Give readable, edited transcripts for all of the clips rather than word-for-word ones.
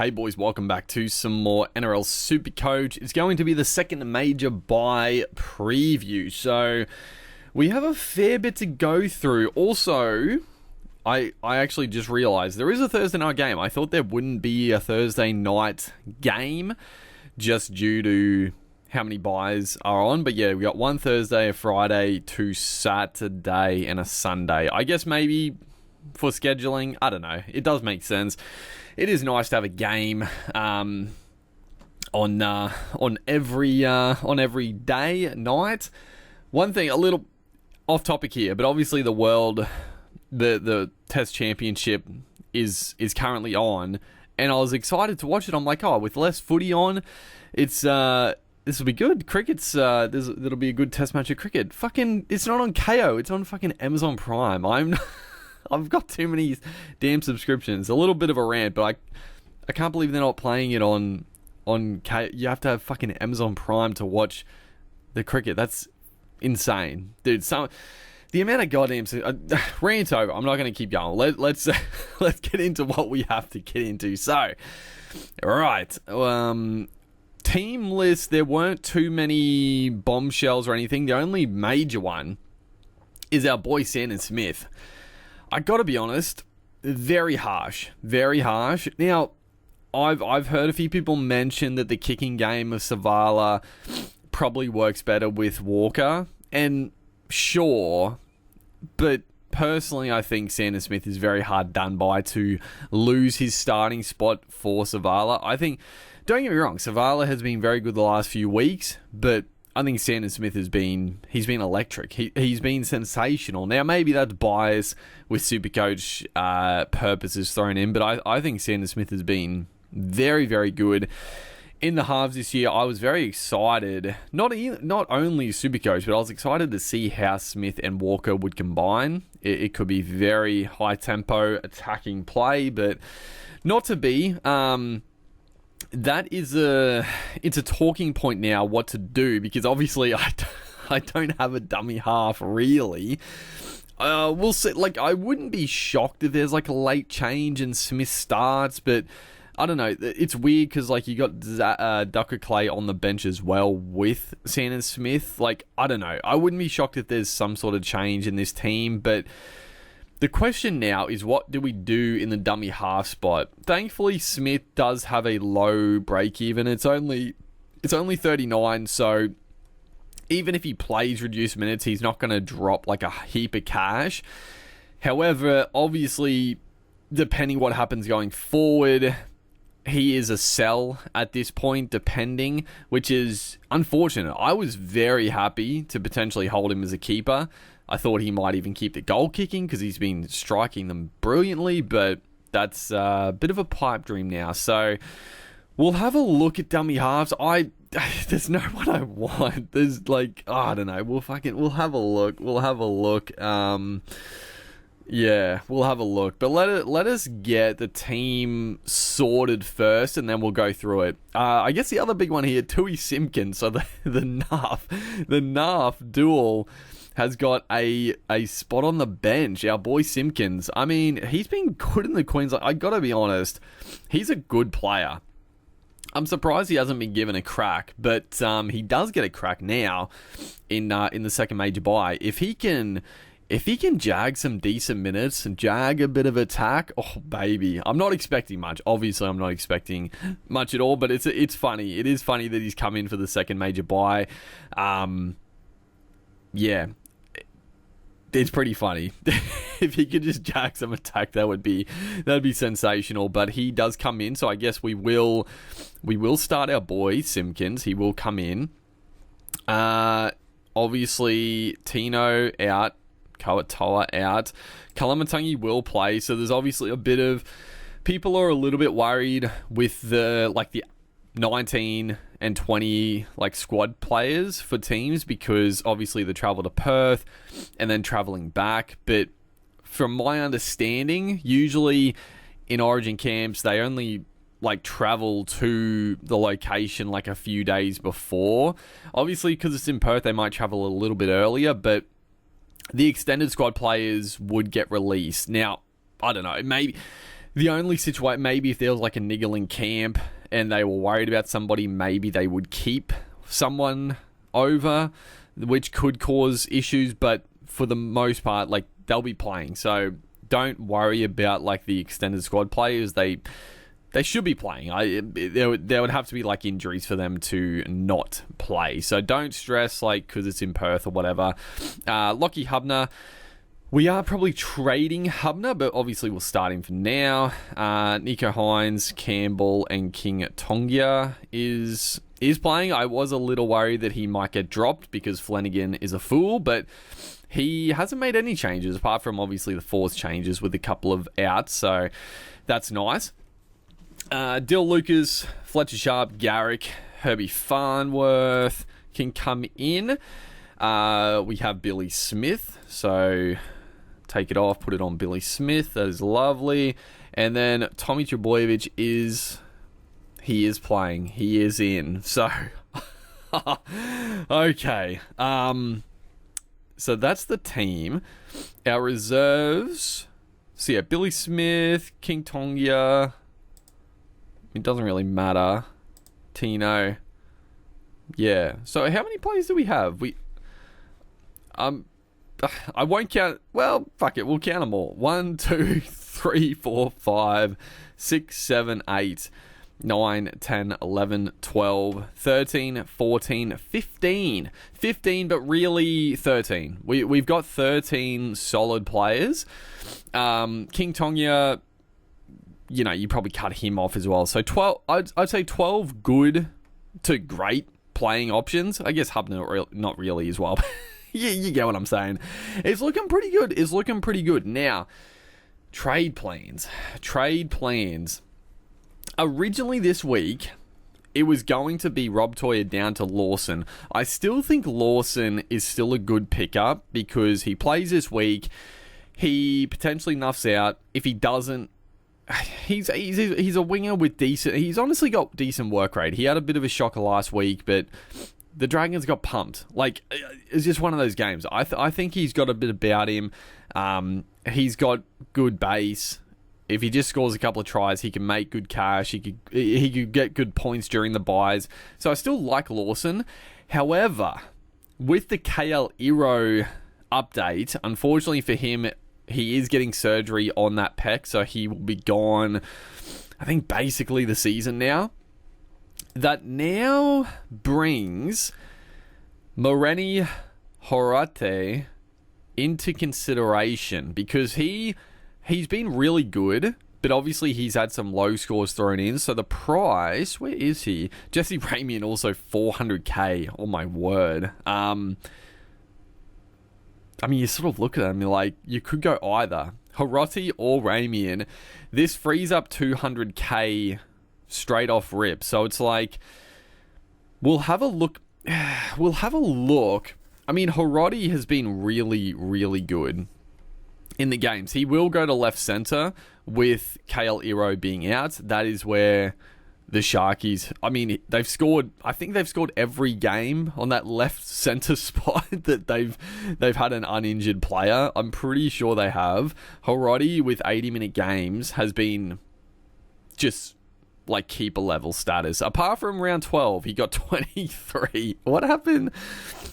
Hey boys, welcome back to some more Nrl Supercoach. It's going to be the second major bye preview, so we have a fair bit to go through. Also, I actually just realised there is a Thursday night game. I thought there wouldn't be a Thursday night game just due to how many buys are on, but yeah, we got one Thursday, a Friday, two Saturday, and a Sunday. I guess maybe for scheduling, I don't know. It does make sense. It is nice to have a game on every day, night. One thing, a little off topic here, but obviously the Test Championship is currently on, and I was excited to watch it. I'm like, with less footy on, this will be good. Cricket's there'll be a good Test match of cricket. Fucking, it's not on KO. It's on fucking Amazon Prime. I've got too many damn subscriptions. A little bit of a rant, but I can't believe they're not playing it on KO. You have to have fucking Amazon Prime to watch the cricket. That's insane, dude. The amount of goddamn rant over. I'm not going to keep going. Let's get into what we have to get into. So, right. Team list, there weren't too many bombshells or anything. The only major one is our boy Sandon Smith. I gotta be honest, very harsh. Now, I've heard a few people mention that the kicking game of Savala probably works better with Walker, and sure, but personally I think Sandon Smith is very hard done by to lose his starting spot for Savala. I think, don't get me wrong, Savala has been very good the last few weeks, but I think Sandon Smith he's been electric. He's been sensational. Now, maybe that's bias with Supercoach purposes thrown in, but I think Sandon Smith has been very, very good in the halves this year. I was very excited, not only Supercoach, but I was excited to see how Smith and Walker would combine. It could be very high-tempo attacking play, but not to be. It's a talking point now what to do, because obviously I don't have a dummy half really. We'll see. Like, I wouldn't be shocked if there's like a late change and Smith starts, but I don't know. It's weird because like you got Ducker Clay on the bench as well with Sandon Smith. Like, I don't know. I wouldn't be shocked if there's some sort of change in this team, but the question now is, what do we do in the dummy half spot? Thankfully, Smith does have a low break even. It's only 39, so even if he plays reduced minutes, he's not going to drop like a heap of cash. However, obviously, depending what happens going forward, he is a sell at this point, depending, which is unfortunate. I was very happy to potentially hold him as a keeper. I thought he might even keep the goal kicking because he's been striking them brilliantly, but that's a bit of a pipe dream now. So we'll have a look at dummy halves. There's no one I want. There's like, I don't know. We'll have a look. We'll have a look. Yeah, we'll have a look. But let us get the team sorted first, and then we'll go through it. I guess the other big one here, Tui Simpkins. So the Narf duel has got a spot on the bench. Our boy Simpkins. I mean, he's been good in the Queensland. I gotta be honest, he's a good player. I'm surprised he hasn't been given a crack, but he does get a crack now in the second major bye. If he can jag some decent minutes and jag a bit of attack, oh baby. I'm not expecting much. Obviously, I'm not expecting much at all, but it's funny. It is funny that he's come in for the second major bye. Yeah. It's pretty funny. If he could just jack some attack, that'd be sensational. But he does come in, so I guess we will start our boy Simpkins. He will come in. Obviously Tino out, Kawatoa out. Kalamatangi will play, so there's obviously a bit of people are a little bit worried with the 19 and 20 squad players for teams, because obviously the travel to Perth and then traveling back. But from my understanding, usually in Origin camps they only travel to the location a few days before. Obviously, because it's in Perth, they might travel a little bit earlier, but the extended squad players would get released. Now, I don't know, maybe The only situation, maybe if there was like a niggle in camp and they were worried about somebody, maybe they would keep someone over, which could cause issues. But for the most part, like, they'll be playing. So don't worry about like the extended squad players. They should be playing. There would have to be like injuries for them to not play. So don't stress, like, because it's in Perth or whatever. Lockie Hubner. We are probably trading Hubner, but obviously we'll start him for now. Nico Hines, Campbell, and King Tongia is playing. I was a little worried that he might get dropped because Flanagan is a fool, but he hasn't made any changes, apart from obviously the force changes with a couple of outs, so that's nice. Dill Lucas, Fletcher Sharp, Garrick, Herbie Farnworth can come in. We have Billy Smith, so take it off, put it on Billy Smith. That is lovely. And then Tommy Trebojevic is playing. He is in. So, okay. So that's the team. Our reserves. So yeah, Billy Smith, King Tongia. It doesn't really matter. Tino. Yeah. So how many players do we have? I won't count. Well, fuck it. We'll count them all. 1, 2, 3, 4, 5, 6, 7, 8, 9, 10, 11, 12, 13, 14, 15. 15, but really 13. We've got 13 solid players. King Tongia, you know, you probably cut him off as well. So 12, I'd say 12 good to great playing options. I guess Hubner not really as well. You get what I'm saying. It's looking pretty good. Now, trade plans. Originally this week, it was going to be Rob Toyer down to Lawson. I still think Lawson is still a good pickup because he plays this week. He potentially nuffs out. If he doesn't, he's a winger with decent... He's honestly got decent work rate. He had a bit of a shocker last week, but the Dragons got pumped. Like, it's just one of those games. I think he's got a bit about him. He's got good base. If he just scores a couple of tries, he can make good cash. He could get good points during the buys. So I still like Lawson. However, with the KL Iro update, unfortunately for him, he is getting surgery on that pec, so he will be gone, I think, basically the season now. That now brings Moreni Horate into consideration because he's been really good, but obviously he's had some low scores thrown in. So the price, where is he? Jesse Ramy also 400k. Oh my word. I mean, you sort of look at them, you're like, you could go either Hiroti or Ramian. This frees up 200k straight off rip. So it's like, we'll have a look. I mean, Hiroti has been really, really good in the games. He will go to left center with KL Iro being out. That is where the Sharkies, I mean, I think they've scored every game on that left center spot that they've had an uninjured player. I'm pretty sure they have. Hiroti with 80-minute games has been just like keeper level status. Apart from round 12, he got 23. What happened?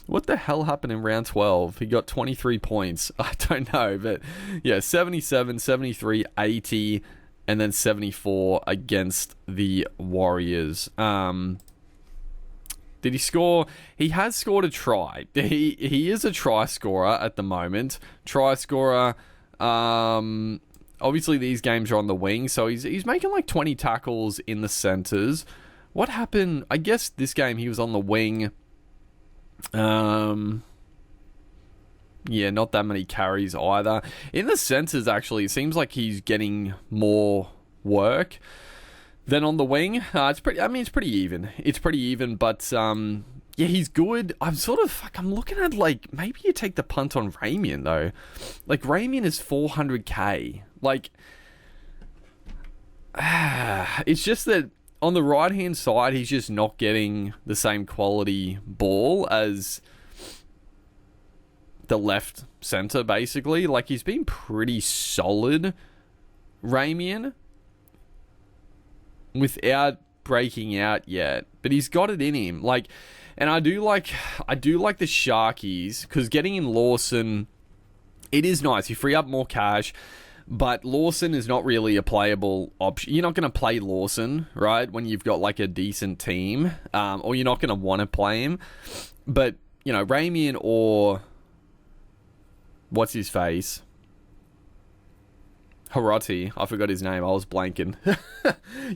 What the hell happened in round 12? He got 23 points. I don't know, but yeah, 77, 73, 80, and then 74 against the Warriors. Did he score? He has scored a try. He is a try scorer at the moment. Try scorer. Obviously, these games are on the wing, so he's making like 20 tackles in the centers. What happened? I guess this game he was on the wing. Yeah, not that many carries either. In the centers, actually, it seems like he's getting more work than on the wing. It's pretty even. It's pretty even, but yeah, he's good. I'm looking at, like, maybe you take the punt on Ramian, though. Like, Ramian is 400k. Like, it's just that on the right-hand side, he's just not getting the same quality ball as the left center, basically. Like, he's been pretty solid, Ramian, without breaking out yet, but he's got it in him. Like, and I do like the Sharkies, because getting in Lawson, it is nice. You free up more cash, but Lawson is not really a playable option. You're not going to play Lawson, right, when you've got like a decent team, or you're not going to want to play him. But, you know, Ramy or what's his face? Hiroti, I forgot his name, I was blanking.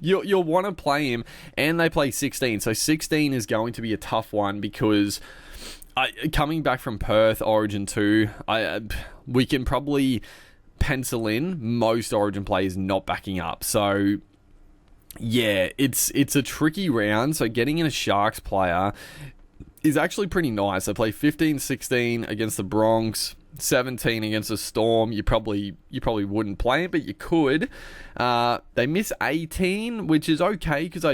You'll want to play him, and they play 16. So 16 is going to be a tough one, because coming back from Perth, Origin 2, we can probably pencil in most Origin players not backing up. So yeah, it's a tricky round. So getting in a Sharks player is actually pretty nice. They play 15-16 against the Bronx, 17 against the Storm. You probably wouldn't play it, but you could. They miss 18, which is okay, because I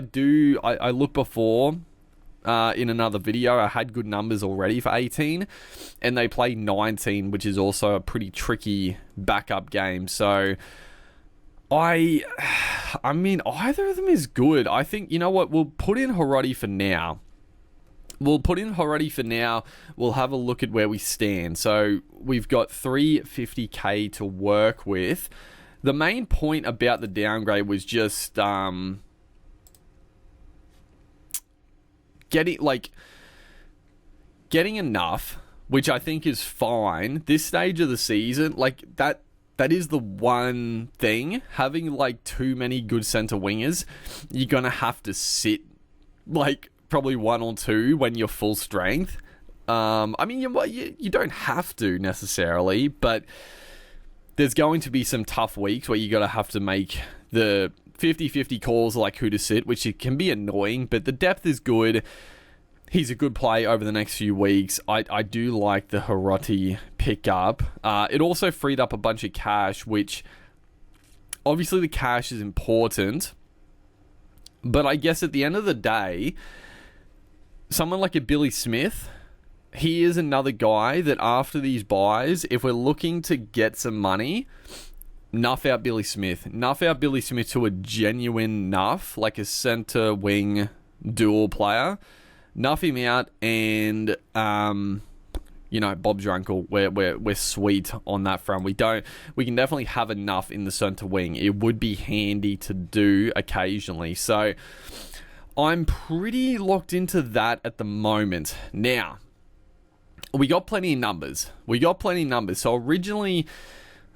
looked before in another video. I had good numbers already for 18, and they play 19, which is also a pretty tricky backup game. So I mean, either of them is good. I think, you know what, we'll put in Hiroti for now. We'll have a look at where we stand. So we've got 350k to work with. The main point about the downgrade was just getting enough, which I think is fine. This stage of the season, like that is the one thing. Having like too many good center wingers, you're gonna have to sit like probably one or two when you're full strength. I mean, you don't have to necessarily, but there's going to be some tough weeks where you have to make the 50-50 calls, like who to sit, which it can be annoying, but the depth is good. He's a good play over the next few weeks. I do like the Hiroti pickup. It also freed up a bunch of cash, which obviously the cash is important, but I guess at the end of the day, someone like a Billy Smith, he is another guy that after these buys, if we're looking to get some money, nuff out Billy Smith to a genuine nuff, like a center wing dual player. Nuff him out, and you know, Bob's your uncle. We're sweet on that front. We can definitely have enough in the center wing. It would be handy to do occasionally. So I'm pretty locked into that at the moment. Now, we got plenty of numbers. So originally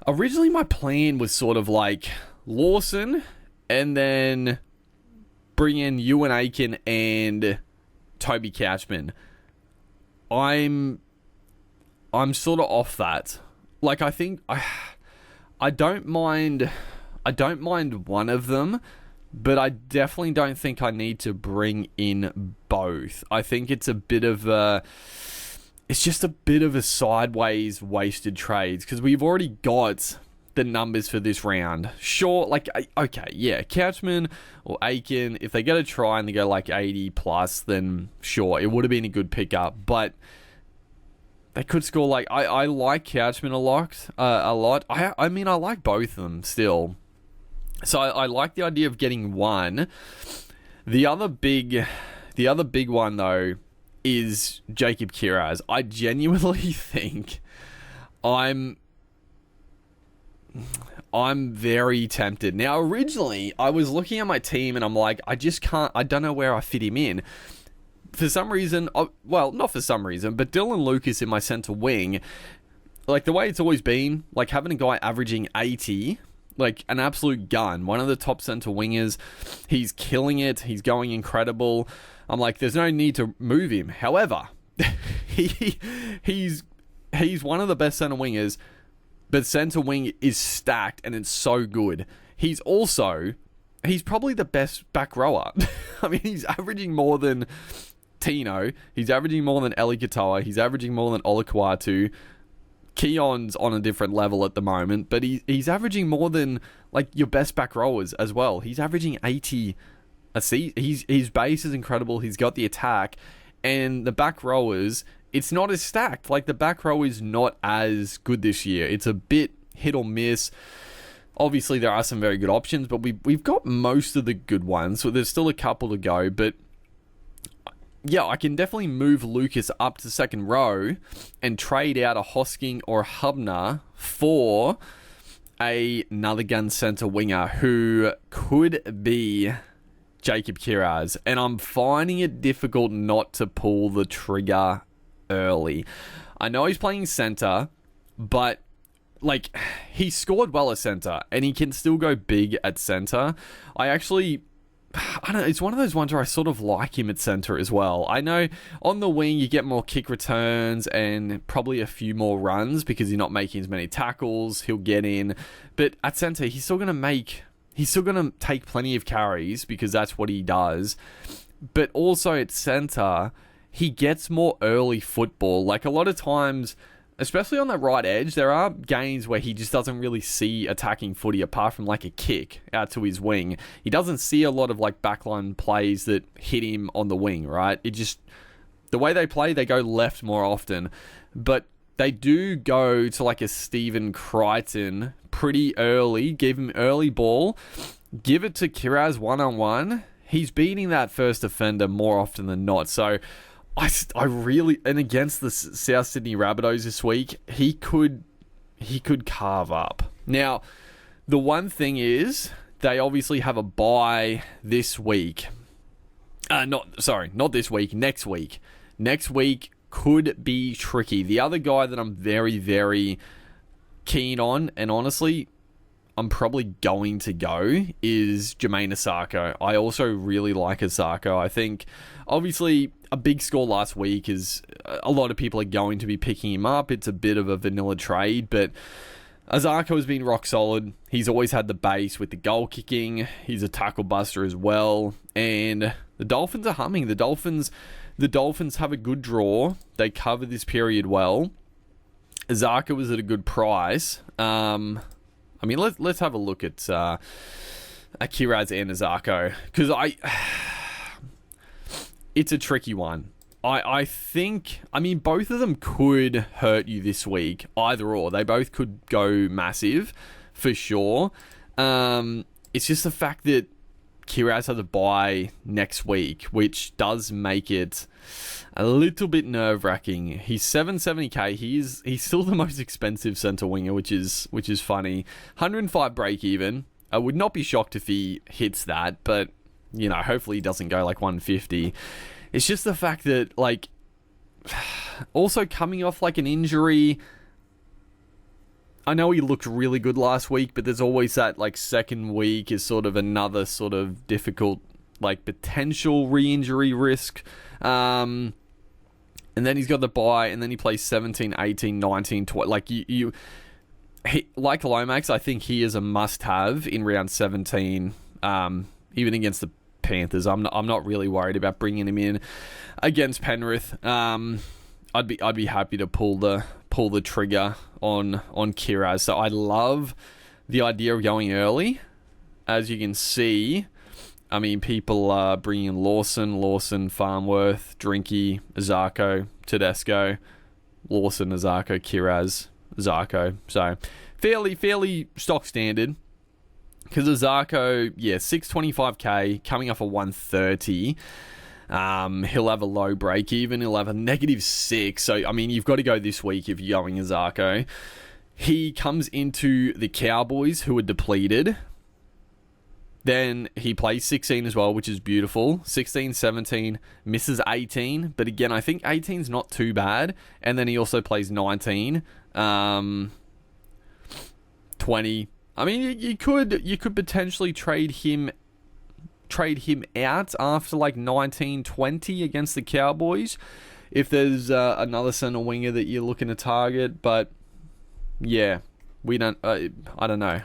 my plan was sort of like Lawson, and then bring in Ewan Aiken and Toby Couchman. I'm sort of off that. Like, I think I don't mind one of them, but I definitely don't think I need to bring in both. I think it's just a bit of a sideways wasted trades, because we've already got the numbers for this round. Sure, like, okay, yeah, Couchman or Aiken, if they get a try and they go like 80 plus, then sure, it would have been a good pickup, but they could score like, I like Couchman a lot. I mean, I like both of them still. So I like the idea of getting one. The other big one though is Jacob Kiraz. I genuinely think I'm very tempted. Now, originally, I was looking at my team and I'm like, I don't know where I fit him in. For some reason, well, not for some reason, but Dylan Lucas in my center wing, like the way it's always been, like having a guy averaging 80, like an absolute gun, one of the top center wingers, he's killing it, he's going incredible. I'm like, there's no need to move him. However, he's one of the best center wingers, but center wing is stacked and it's so good. He's probably the best back rower. I mean, he's averaging more than Tino. He's averaging more than Eli Katoa. He's averaging more than Olakwatu. Keon's on a different level at the moment, but he's averaging more than like your best back rowers as well. He's averaging 80 a season. His base is incredible. He's got the attack, and the back rowers, it's not as stacked. Like, the back row is not as good this year. It's a bit hit or miss. Obviously, there are some very good options, but we've got most of the good ones, so there's still a couple to go. But yeah, I can definitely move Lucas up to second row and trade out a Hosking or a Hubner for another gun centre winger who could be Jacob Kiraz. And I'm finding it difficult not to pull the trigger early. I know he's playing centre, but like, he scored well at centre, and he can still go big at centre. I don't know, it's one of those ones where I sort of like him at centre as well. I know on the wing you get more kick returns and probably a few more runs because you're not making as many tackles. He'll get in. But at centre, he's still going to take plenty of carries because that's what he does. But also at centre, he gets more early football. Like, a lot of times, especially on that right edge, there are games where he just doesn't really see attacking footy apart from like a kick out to his wing. He doesn't see a lot of like backline plays that hit him on the wing, right? The way they play, they go left more often. But they do go to like a Stephen Crichton pretty early, give him early ball, give it to Kiraz one-on-one. He's beating that first defender more often than not. So I really, and against the South Sydney Rabbitohs this week, he could carve up. Now, the one thing is, they obviously have a bye this week. Not this week, next week. Next week could be tricky. The other guy that I'm very, very keen on, and honestly, I'm probably going to go, is Jermaine Asako. I also really like Asako. I think, obviously, a big score last week is a lot of people are going to be picking him up. It's a bit of a vanilla trade, but Asako has been rock solid. He's always had the base with the goal kicking. He's a tackle buster as well. And the Dolphins are humming. The Dolphins have a good draw. They cover this period well. Asako was at a good price. I mean, let's have a look at Kiraz and Asako, because it's a tricky one. I think, both of them could hurt you this week, either or. They both could go massive, for sure. It's just the fact that Kiraz has a bye next week, which does make it a little bit nerve-wracking. He's $770k. He's still the most expensive centre winger, which is funny. 105 break even. I would not be shocked if he hits that, but hopefully he doesn't go like 150. It's just the fact that, like, also coming off like an injury. I know he looked really good last week, but there's always that like second week is sort of another sort of difficult, like, potential re-injury risk. And then he's got the bye, and then he plays 17, 18, 19, 20. Like, like Lomax, I think he is a must-have in round 17, even against the Panthers. I'm not really worried about bringing him in against Penrith. I'd be happy to pull the trigger on Kiraz. So I love the idea of going early. As you can see, people are bringing in Lawson, Farnworth, Drinky, Asako, Tedesco, Lawson, Asako, Kiraz, Asako. So fairly stock standard. Because Asako, 625k, coming off a 130. He'll have a low break even. He'll have a -6. So, you've got to go this week if you're going Asako. He comes into the Cowboys, who are depleted. Then he plays 16 as well, which is beautiful. 16, 17, misses 18. But again, I think 18's not too bad. And then he also plays 19, 20. You could potentially trade him out after like 19, 20 against the Cowboys if there's another center winger that you're looking to target. But yeah, we don't. I don't know.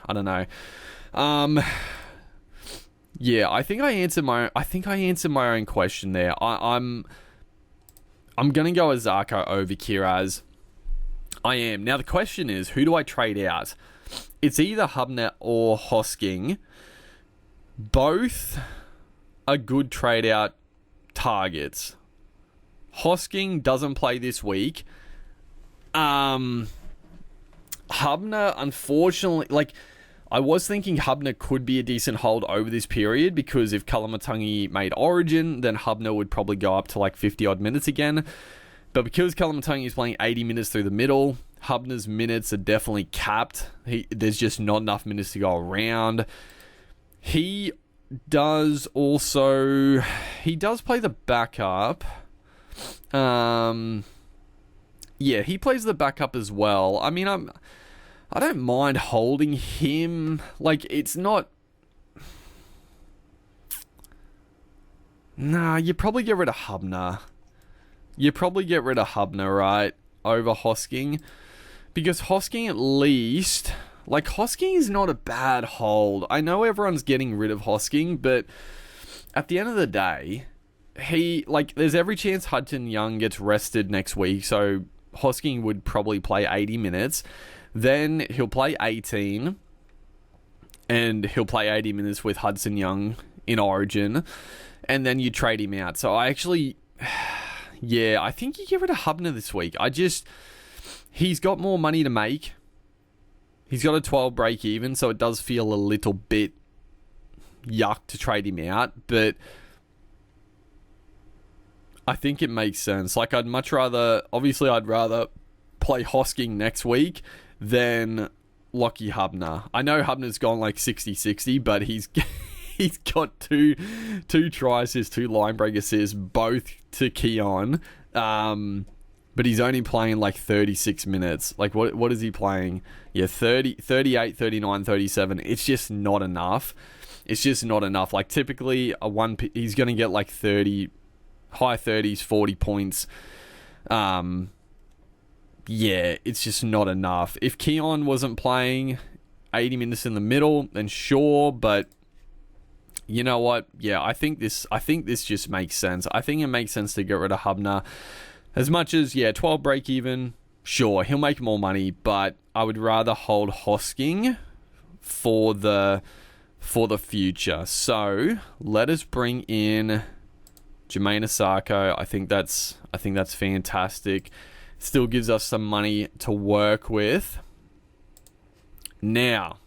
Yeah, I think I answered my own question there. I'm gonna go Asako over Kiraz. I am. Now the question is, who do I trade out? It's either Hubner or Hosking. Both are good trade out targets. Hosking doesn't play this week. Hubner, unfortunately, like, I was thinking Hubner could be a decent hold over this period because if Kalamatangi made Origin, then Hubner would probably go up to like 50-odd minutes again. But because Kalamatangi is playing 80 minutes through the middle, Hubner's minutes are definitely capped. There's just not enough minutes to go around. He does play the backup. He plays the backup as well. I mean, I don't mind holding him. Like, it's not... Nah, you probably get rid of Hubner. Right? Over Hosking. Because Hosking at least... Like, Hosking is not a bad hold. I know everyone's getting rid of Hosking, but at the end of the day, there's every chance Hudson Young gets rested next week, so Hosking would probably play 80 minutes. Then he'll play 18, and he'll play 80 minutes with Hudson Young in Origin, and then you trade him out. So I think you get rid of Hubner this week. He's got more money to make. He's got a 12 break even, so it does feel a little bit yuck to trade him out, but I think it makes sense. Like, I'd rather play Hosking next week than Lockie Hubner. I know Hubner's gone like 60-60, but he's got two tries, his 2 line break assists, both to Keon. But he's only playing like 36 minutes. Like, what is he playing? Yeah, 30, 38, 39, 37. It's just not enough. Like, typically, he's going to get like 30, high 30s, 40 points. It's just not enough. If Keon wasn't playing 80 minutes in the middle, then sure, but you know what? Yeah, I think this just makes sense. I think it makes sense to get rid of Hubner. As much as, 12 break even, sure, he'll make more money, but I would rather hold Hosking for the future. So let us bring in Jermaine Asako. I think that's fantastic. Still gives us some money to work with. Now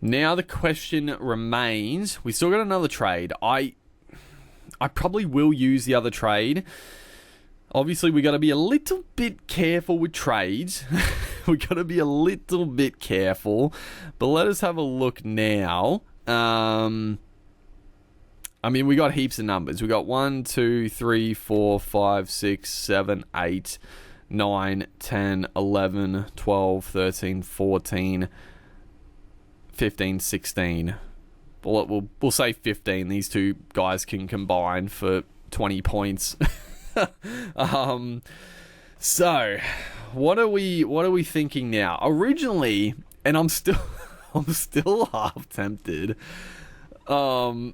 the question remains, we still got another trade. I probably will use the other trade. Obviously, we got to be a little bit careful with trades. We got to be a little bit careful. But let us have a look now. I mean, we got heaps of numbers. We got 1, 2, 3, 4, 5, 6, 7, 8, 9, 10, 11, 12, 13, 14, 15, 16. We'll say 15. These two guys can combine for 20 points. So what are we thinking now? Originally, and I'm still half tempted to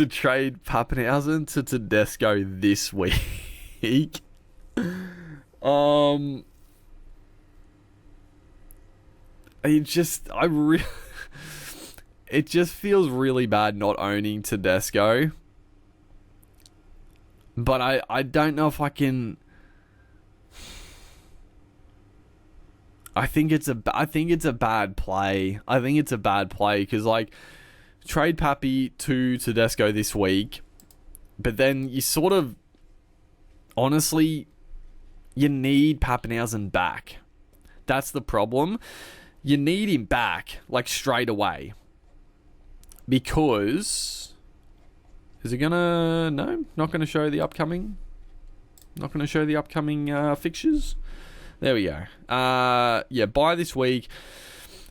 trade Pappenhausen to Tedesco this week. It just feels really bad not owning Tedesco. But I don't know if I can. I think it's a bad play. I think it's a bad play because, like, trade Pappy to Tedesco this week, but then you sort of, honestly, you need Pappenhausen back. That's the problem. You need him back, like, straight away. Because... Is it gonna... No? Not gonna show the upcoming... Not gonna show the upcoming fixtures? There we go. Bye this week.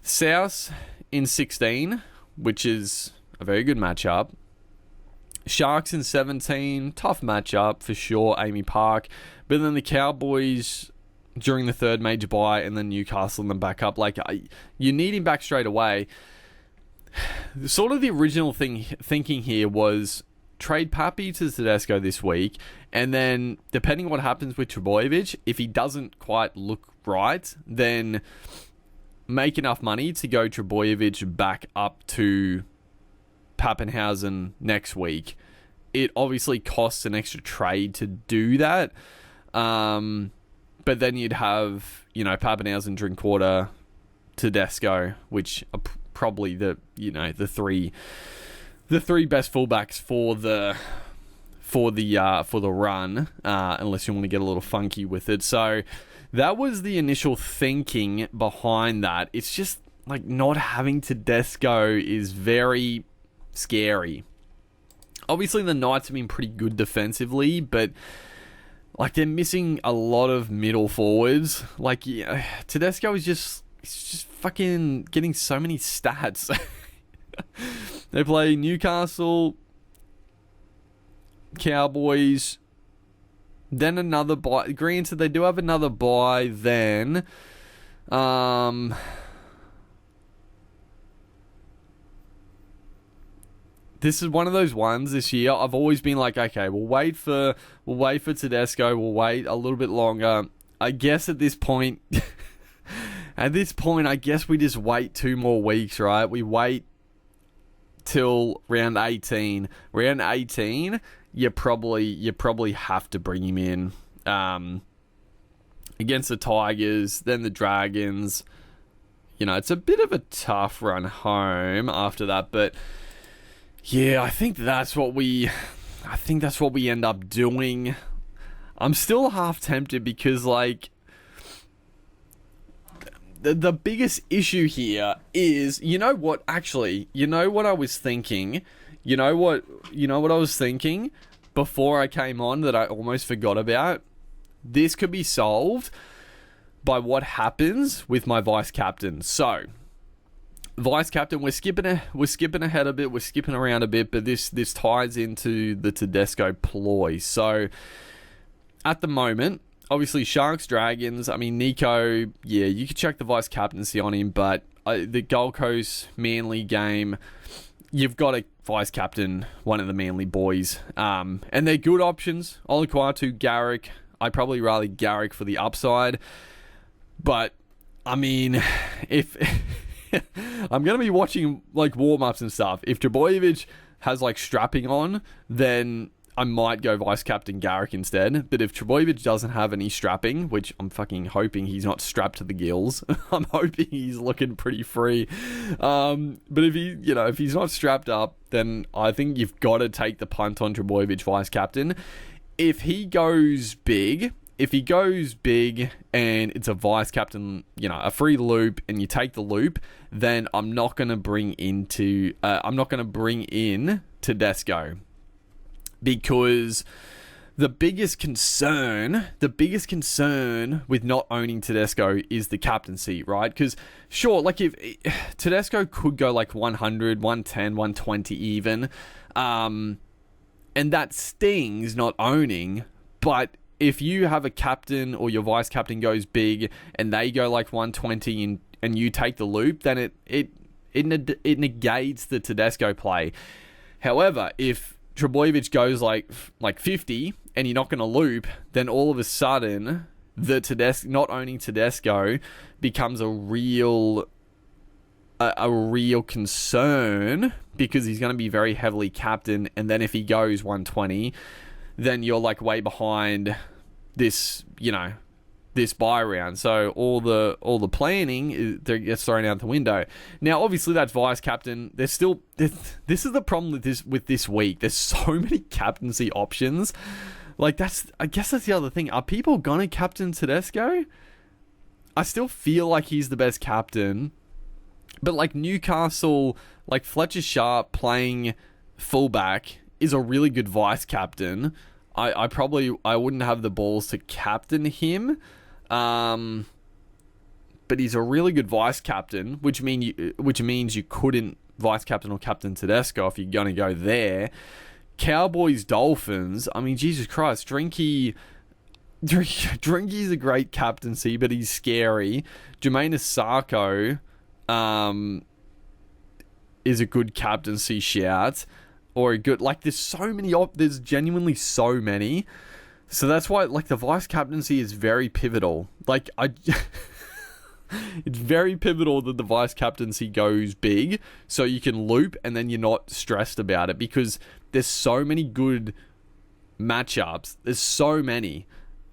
South in 16, which is a very good matchup. Sharks in 17, tough matchup for sure, Amy Park. But then the Cowboys during the third major bye, and then Newcastle and then back up. Like, you need him back straight away. Sort of the original thinking here was trade Pappy to Tedesco this week, and then depending on what happens with Trebojevic, if he doesn't quite look right, then make enough money to go Trebojevic back up to Pappenhausen next week. It obviously costs an extra trade to do that, but then you'd have, Pappenhausen, Drinkwater, Tedesco, which are probably the three best fullbacks for the run, unless you want to get a little funky with it. So that was the initial thinking behind that. It's just like not having Tedesco is very scary. Obviously, the Knights have been pretty good defensively, but like they're missing a lot of middle forwards. Like Tedesco is just fucking getting so many stats. They play Newcastle, Cowboys, then another bye. Granted, they do have another bye then. This is one of those ones this year. I've always been like, okay, we'll wait for Tedesco. We'll wait a little bit longer. I guess at this point, I guess we just wait 2 more weeks, right? We wait till round 18. Round 18, you probably have to bring him in against the Tigers, then the Dragons. It's a bit of a tough run home after that, but yeah, I think that's what we end up doing. I'm still half tempted because like the biggest issue here is, what I was thinking? You know what I was thinking before I came on that I almost forgot about? This could be solved by what happens with my vice captain. So, vice captain, we're skipping ahead a bit, we're skipping around a bit, but this ties into the Tedesco ploy. So, at the moment, obviously, Sharks, Dragons, Nico, yeah, you could check the vice captaincy on him, but the Gold Coast Manly game, you've got a vice captain, one of the Manly boys, and they're good options. Olukwatu, Garrick. I'd probably rather Garrick for the upside, but, if I'm going to be watching, like, warm-ups and stuff, if Trbojevic has, like, strapping on, then I might go vice-captain Garrick instead. But if Trbojevic doesn't have any strapping, which I'm fucking hoping he's not strapped to the gills, I'm hoping he's looking pretty free. But if he's not strapped up, then I think you've got to take the punt on Trbojevic vice-captain. If he goes big and it's a vice-captain, a free loop, and you take the loop, then I'm not going to bring in Tedesco. Because the biggest concern with not owning Tedesco is the captaincy, right? Because sure, like if Tedesco could go like 100, 110, 120 even, and that stings not owning. But if you have a captain or your vice captain goes big and they go like 120 and you take the loop, then it negates the Tedesco play. However, if Trbojevic goes like 50 and you're not going to loop, then all of a sudden not owning Tedesco becomes a real concern, because he's going to be very heavily captained, and then if he goes 120, then you're like way behind this buy round. So all the planning gets thrown out the window. Now, obviously, that's vice captain. This is the problem with this week. There's so many captaincy options. Like I guess that's the other thing. Are people gonna captain Tedesco? I still feel like he's the best captain, but like Newcastle, like Fletcher Sharp playing fullback is a really good vice captain. I wouldn't have the balls to captain him. But he's a really good vice captain, which means you couldn't vice captain or captain Tedesco if you're going to go there. Cowboys, Dolphins. Jesus Christ, Drinky's a great captaincy, but he's scary. Jermaine Asako is a good captaincy shout, or a good, like, there's genuinely so many. So that's why, like, the vice captaincy is very pivotal. Like, it's very pivotal that the vice captaincy goes big, so you can loop and then you're not stressed about it, because there's so many good matchups. There's so many,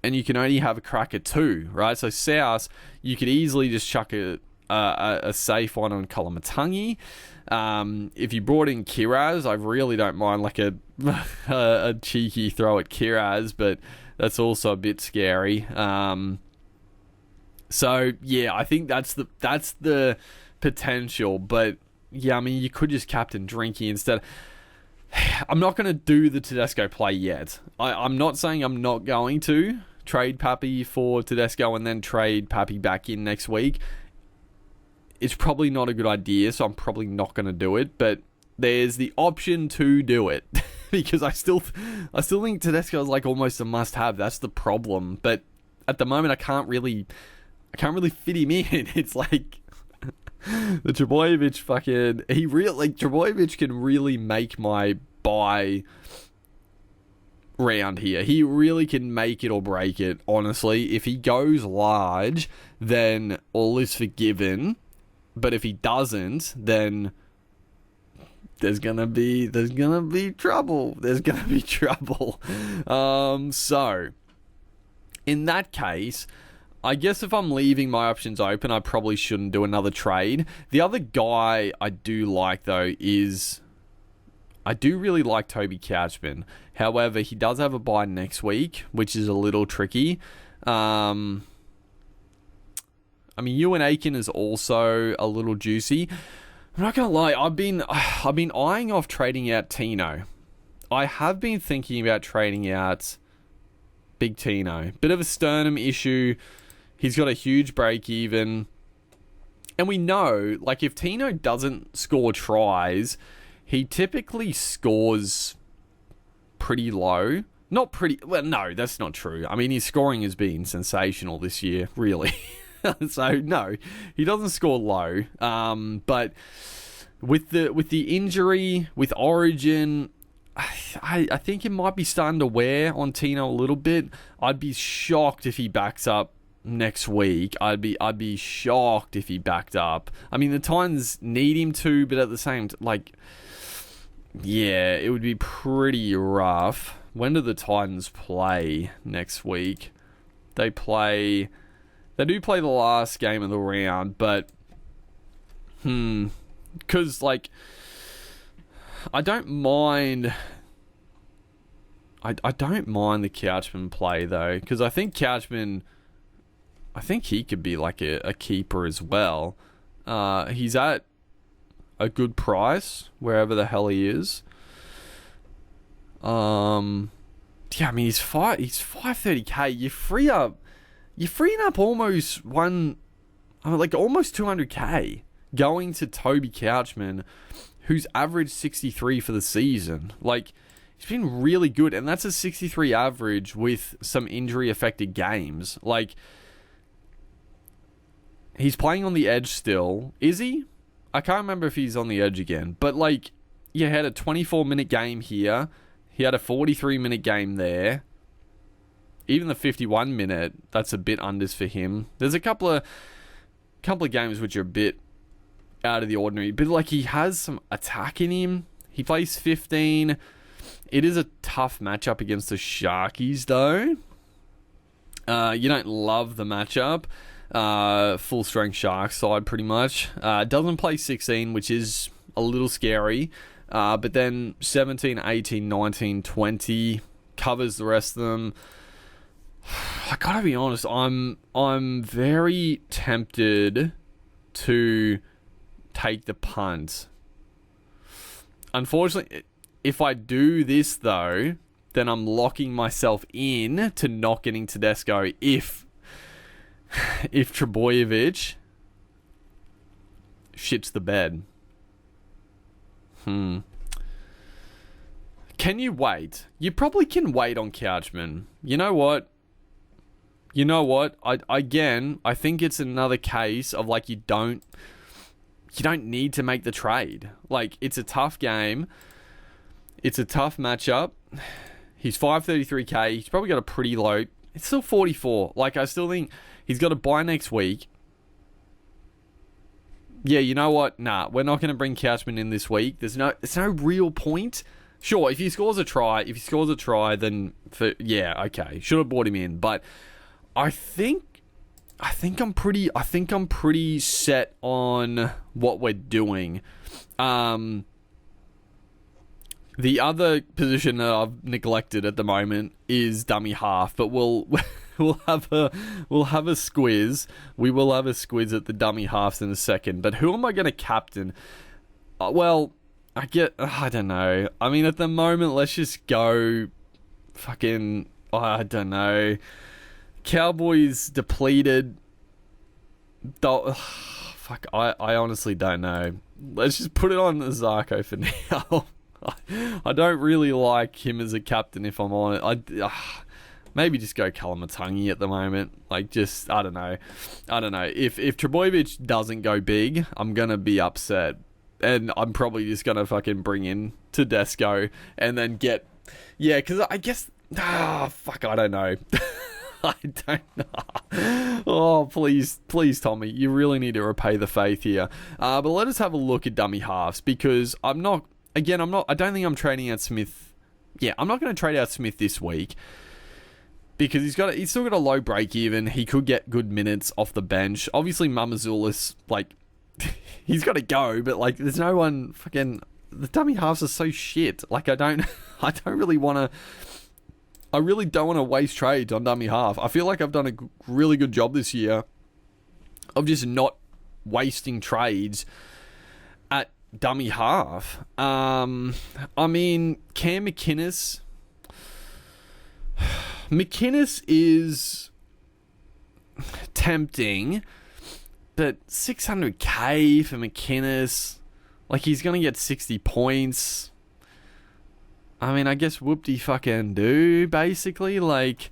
and you can only have a crack at 2, right? So South, you could easily just chuck a a safe one on Kalamatangi. If you brought in Kiraz, I really don't mind like a cheeky throw at Kiraz, but that's also a bit scary. So yeah, I think that's the potential. But yeah, I mean, you could just captain Drinky instead. I'm not going to do the Tedesco play yet. I'm not saying I'm not going to trade Pappy for Tedesco and then trade Pappy back in next week. It's probably not a good idea, so I'm probably not going to do it. But there's the option to do it because I still think Tedesco is like almost a must-have. That's the problem. But at the moment, I can't really fit him in. It's like the Trbojevic Trbojevic can really make my buy round here. He really can make it or break it, honestly. If he goes large, then all is forgiven. But if he doesn't, then there's gonna be trouble. There's gonna be trouble. So in that case, I guess if I'm leaving my options open, I probably shouldn't do another trade. The other guy I do like, though, is I do really like Toby Couchman. However, he does have a bye next week, which is a little tricky. I mean, Ewan Aiken is also a little juicy. I'm not going to lie, I've been eyeing off trading out Tino. I have been thinking about trading out Big Tino. Bit of a sternum issue. He's got a huge break even. And we know, like, if Tino doesn't score tries, he typically scores pretty low. Not pretty... Well, no, that's not true. I mean, his scoring has been sensational this year, really. So, no, he doesn't score low. But with the injury, with Origin... I think it might be starting to wear on Tino a little bit. I'd be shocked if he backs up next week. I'd be shocked if he backed up. I mean, the Titans need him to, but at the same yeah, it would be pretty rough. When do the Titans play next week? They do play the last game of the round, but because like I don't mind the Couchman play though, because I think he could be like a keeper as well. He's at a good price wherever the hell he is. Yeah, I mean he's 530k. You're freeing up almost almost 200k going to Toby Couchman, who's averaged 63 for the season. Like, he's been really good, and that's a 63 average with some injury-affected games. Like, he's playing on the edge still. Is he? I can't remember if he's on the edge again. But, like, he had a 24-minute game here. He had a 43-minute game there. Even the 51-minute, that's a bit unders for him. There's a couple of games which are a bit out of the ordinary, but like he has some attack in him. He plays 15. It is a tough matchup against the Sharkies though. You don't love the matchup. Full strength Sharks side pretty much. Doesn't play 16, which is a little scary. But then 17, 18, 19, 20 covers the rest of them. I gotta be honest, I'm very tempted to take the punt. Unfortunately, if I do this though, then I'm locking myself in to not getting Tedesco if Trbojevic shits the bed. Can you wait? You probably can wait on Couchman. You know what? I think it's another case of like you don't need to make the trade. Like, it's a tough game. It's a tough matchup. He's 533k. He's probably got a pretty low. It's still 44. Like, I still think he's got a bye next week. Yeah, you know what? Nah, we're not going to bring Couchman in this week. There's no real point. Sure, if he scores a try, then okay, should have brought him in. But I think think I'm pretty set on what we're doing. The other position that I've neglected at the moment is dummy half, but we'll have a squiz. We will have a squiz at the dummy halves in a second. But who am I going to captain? Well, I don't know. I mean, at the moment, let's just go fucking, I don't know. Cowboys depleted. Fuck, I honestly don't know. Let's just put it on Zarko for now. I don't really like him as a captain, if I'm on it. Maybe just go Kalamatangi at the moment. Like, just, I don't know. If Trebojevic doesn't go big, I'm going to be upset. And I'm probably just going to fucking bring in Tedesco and then get... Yeah, because I guess... fuck, I don't know. I don't know. Oh, please, Tommy, you really need to repay the faith here. But let us have a look at dummy halves, because I don't think I'm trading out Smith. Yeah, I'm not going to trade out Smith this week, because he's still got a low break even. He could get good minutes off the bench. Obviously, Mamazoulis, like, he's got to go, but like, there's no one fucking... The dummy halves are so shit. Like, I really don't want to waste trades on dummy half. I feel like I've done a really good job this year of just not wasting trades at dummy half. I mean, Cam McInnes is tempting, but 600k for McInnes, like, he's going to get 60 points. I mean, I guess whoop-de fucking do, basically. Like,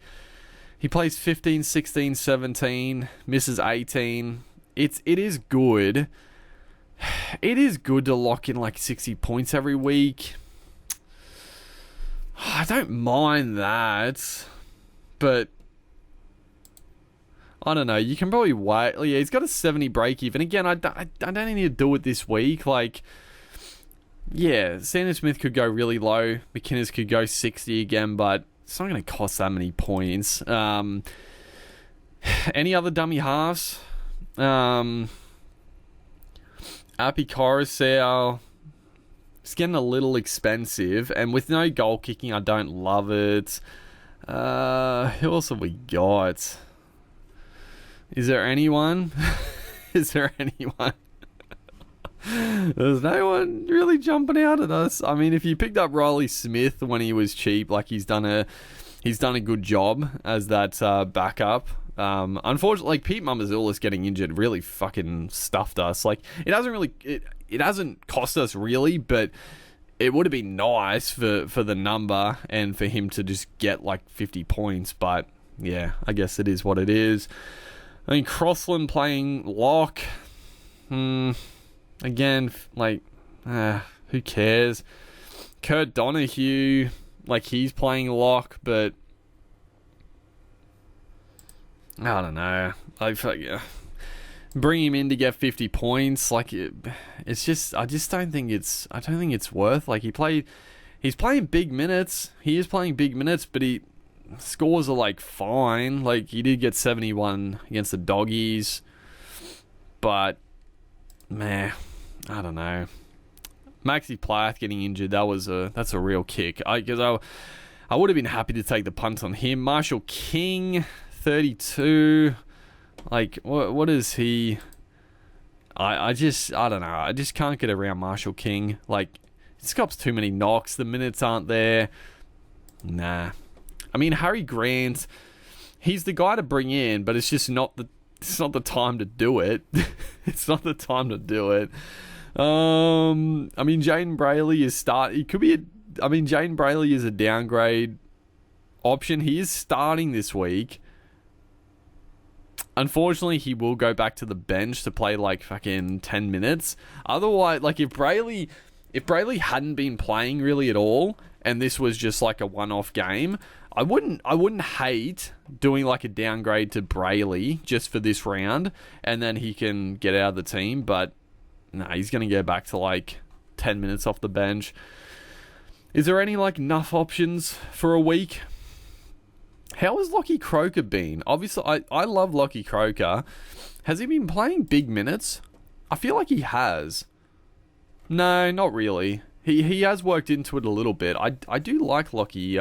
he plays 15, 16, 17, misses 18. It is good. It is good to lock in, like, 60 points every week. I don't mind that. But, I don't know. You can probably wait. Yeah, he's got a 70 break-even. Again, I don't need to do it this week. Like... Yeah, Sanders Smith could go really low. McInnes could go 60 again, but it's not going to cost that many points. Any other dummy halves? Api Coruscant. It's getting a little expensive, and with no goal kicking, I don't love it. Who else have we got? Is there anyone? There's no one really jumping out at us. I mean, if you picked up Riley Smith when he was cheap, like, he's done a good job as that backup. Unfortunately, like, Pete Mamazoulis getting injured really fucking stuffed us. Like, it hasn't cost us really, but it would have been nice for the number and for him to just get like 50 points. But yeah, I guess it is what it is. I mean, Crossland playing lock. Again, like, who cares? Kurt Donahue, like, he's playing lock, but I don't know. Bring him in to get 50 points. Like, it's just, I don't think it's worth. Like, he's playing big minutes. He is playing big minutes, but scores are like fine. Like, he did get 71 against the Doggies, but man, I don't know. Maxi Plath getting injured, that's a real kick. Because I would have been happy to take the punt on him. Marshall King, 32. Like, what is he? I don't know. I just can't get around Marshall King. Like, he scops too many knocks. The minutes aren't there. Nah. I mean, Harry Grant, he's the guy to bring in, but it's just not the time to do it. It's not the time to do it. I mean, Jane Brayley is Jane Brayley is a downgrade option. He is starting this week. Unfortunately, he will go back to the bench to play like fucking 10 minutes. Otherwise, like, if Brayley hadn't been playing really at all, and this was just like a one-off game, I wouldn't hate doing like a downgrade to Brayley just for this round, and then he can get out of the team. But nah, he's gonna get back to like 10 minutes off the bench. Is there any like enough options for a week? How has Lockie Croker been? Obviously, I love Lockie Croker. Has he been playing big minutes? I feel like he has. No, not really. He has worked into it a little bit. I do like Lockie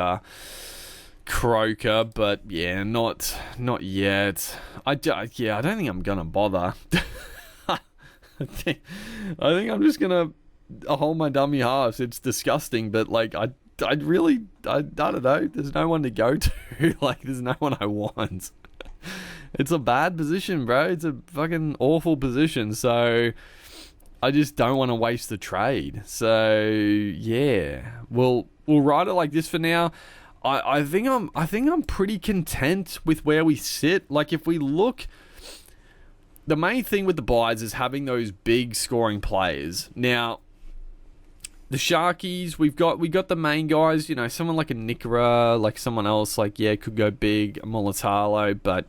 Croker, but yeah, not yet. I don't think I'm gonna bother. I think I'm just gonna hold my dummy halves. It's disgusting, but like I don't know. There's no one to go to. Like, there's no one I want. It's a bad position, bro. It's a fucking awful position. So I just don't want to waste the trade. So yeah, we'll ride it like this for now. I think I'm pretty content with where we sit. Like, if we look, the main thing with the buys is having those big scoring players. Now, the Sharkies, we got the main guys, you know, someone like a Nrl, like someone else, like, yeah, could go big, Molitalo, but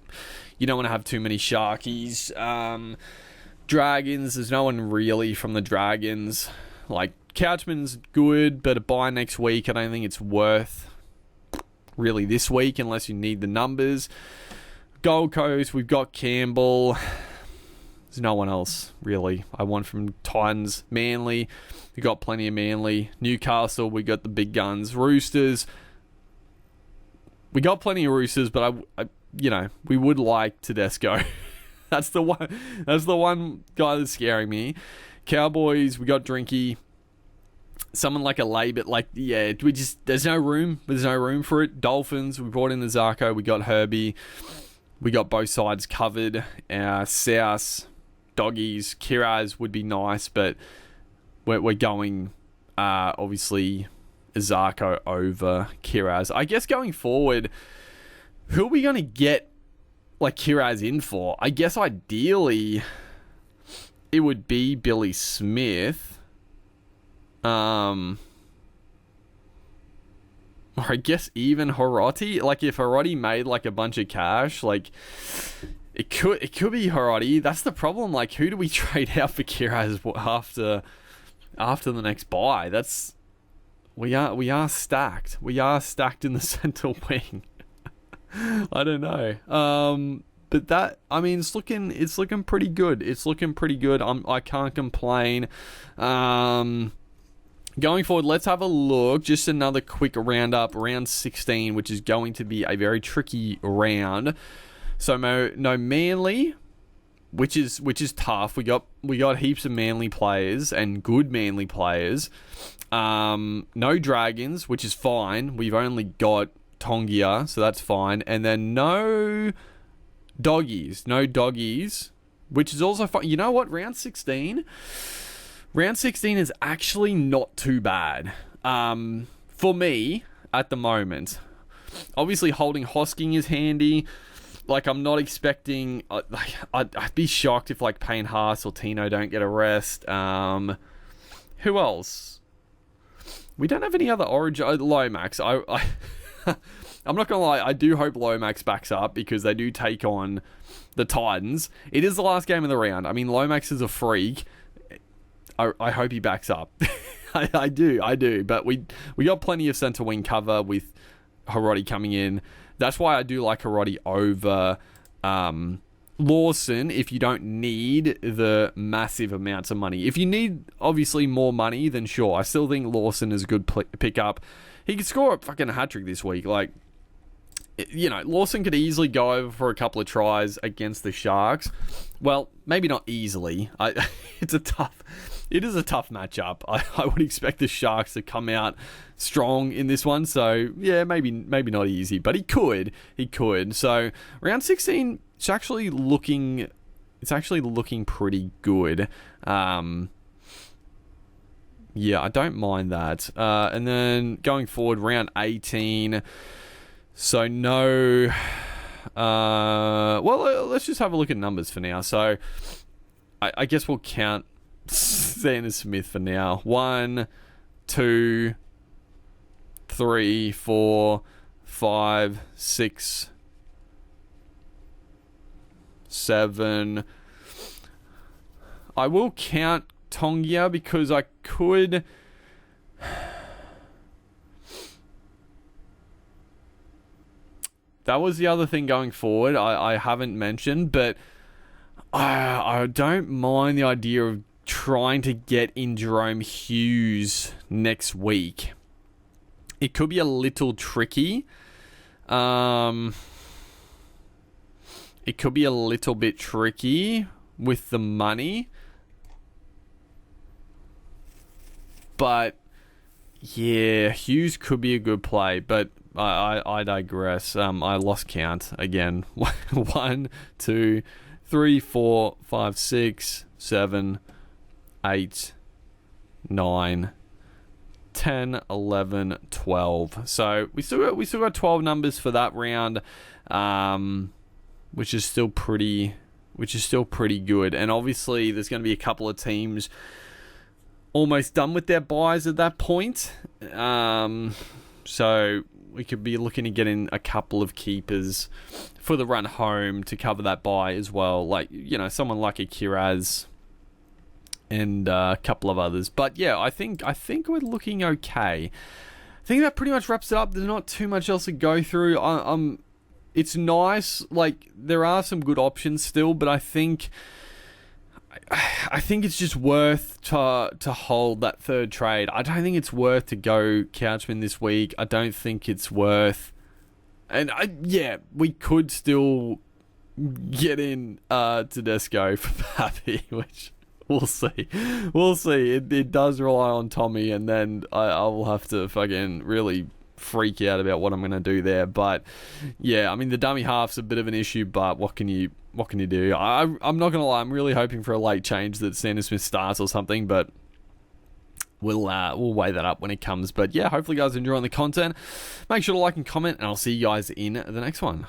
you don't want to have too many Sharkies. Dragons, there's no one really from the Dragons. Like, Couchman's good, but a buy next week, I don't think it's worth really this week unless you need the numbers. Gold Coast, we've got Campbell. There's no one else, really. I want from Titans. Manly, we got plenty of Manly. Newcastle, we got the big guns. Roosters, we got plenty of Roosters, but I we would like Tedesco. That's the one guy that's scaring me. Cowboys, we got Drinky. Someone like a Lay, but like, yeah, there's no room. There's no room for it. Dolphins, we brought in the Zarko. We got Herbie. We got both sides covered. South, Doggies, Kiraz would be nice, but we're going, obviously, Zarko over Kiraz. I guess going forward, who are we going to get, like, Kiraz in for? I guess ideally, it would be Billy Smith. Or I guess even Hiroti. Like, if Hiroti made like a bunch of cash, like it could be Hiroti. That's the problem. Like, who do we trade out for Kiraz after the next buy? We are stacked. We are stacked in the center wing. I don't know. But that, I mean, it's looking pretty good. It's looking pretty good. I can't complain. Going forward, let's have a look. Just another quick roundup. Round 16, which is going to be a very tricky round. So no Manly, which is tough. We got heaps of Manly players and good Manly players. No Dragons, which is fine. We've only got Tongia, so that's fine. And then no Doggies, which is also fine. You know what? Round 16 is actually not too bad for me at the moment. Obviously, holding Hosking is handy. Like, I'm not expecting... I'd be shocked if, like, Payne Haas or Tino don't get a rest. Who else? We don't have any other Origin... Lomax. I'm not going to lie. I do hope Lomax backs up because they do take on the Titans. It is the last game of the round. I mean, Lomax is a freak. I hope he backs up. I do. But we got plenty of centre wing cover with Hiroti coming in. That's why I do like Hiroti over Lawson if you don't need the massive amounts of money. If you need, obviously, more money, then sure. I still think Lawson is a good pickup. He could score a fucking hat-trick this week. Like, you know, Lawson could easily go over for a couple of tries against the Sharks. Well, maybe not easily. It is a tough matchup. I would expect the Sharks to come out strong in this one. So, yeah, maybe not easy. But he could. So, round 16, it's actually looking pretty good. Yeah, I don't mind that. And then going forward, round 18. So, no... well, let's just have a look at numbers for now. So, I guess we'll count Sanders Smith for now. 1, 2, 3, 4, 5, 6, 7. I will count Tongia because I could... That was the other thing going forward I haven't mentioned, but I don't mind the idea of trying to get in Jerome Hughes next week. It could be a little tricky. It could be a little bit tricky with the money. But, yeah, Hughes could be a good play, but I digress. I lost count again. 1, 2, 3, 4, 5, 6, 7, 8, 9, 10, 11, 12. So we still got 12 numbers for that round, which is still pretty good. And obviously there's going to be a couple of teams almost done with their buys at that point. So we could be looking to get in a couple of keepers for the run home to cover that buy as well. Like, someone like a Kiraz and a couple of others. But yeah, I think we're looking okay. I think that pretty much wraps it up. There's not too much else to go through. It's nice. Like, there are some good options still, but I think it's just worth to hold that third trade. I don't think it's worth to go Couchman this week. I don't think it's worth. And we could still get in Tedesco for Pappy, which we'll see. We'll see. It does rely on Tommy, and then I will have to fucking really freak out about what I'm going to do there. But yeah, I mean, the dummy half's a bit of an issue, but what can you do? I'm not going to lie, I'm really hoping for a late change that Sanders Smith starts or something, but we'll weigh that up when it comes. But yeah, hopefully you guys are enjoying the content. Make sure to like and comment, and I'll see you guys in the next one.